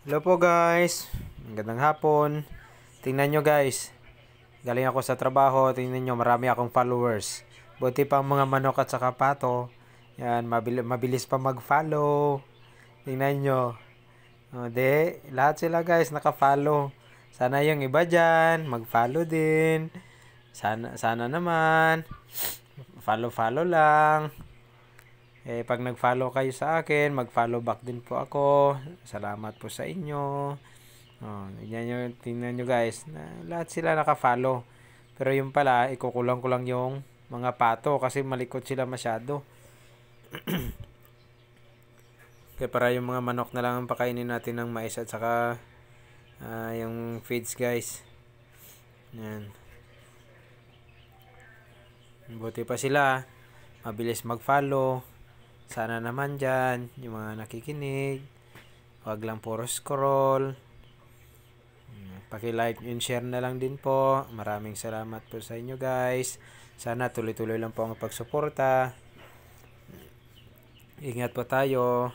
Hello po guys, magandang hapon. Tingnan nyo guys, galing ako sa trabaho, tingnan nyo marami akong followers. Buti pa ang mga manok at saka pato. Yan, mabilis pa mag-follow. Tingnan nyo. O, lahat sila guys naka-follow. Sana yung iba dyan, mag-follow din. Sana naman, follow-follow lang. Pag nag-follow kayo sa akin, mag-follow back din po ako. Salamat po sa inyo. Oh, tingnan nyo guys, lahat sila naka-follow. Pero yung pala, ikukulang ko lang yung mga pato kasi malikot sila masyado. Kaya para yung mga manok na lang ang pakainin natin ng mais at saka yung feeds guys. Yan. Buti pa sila, mabilis mag-follow. Sana naman dyan, yung mga nakikinig, wag lang puro scroll. Paki-like and share na lang din po. Maraming salamat po sa inyo guys. Sana tuloy-tuloy lang po ang pagsuporta. Ingat po tayo.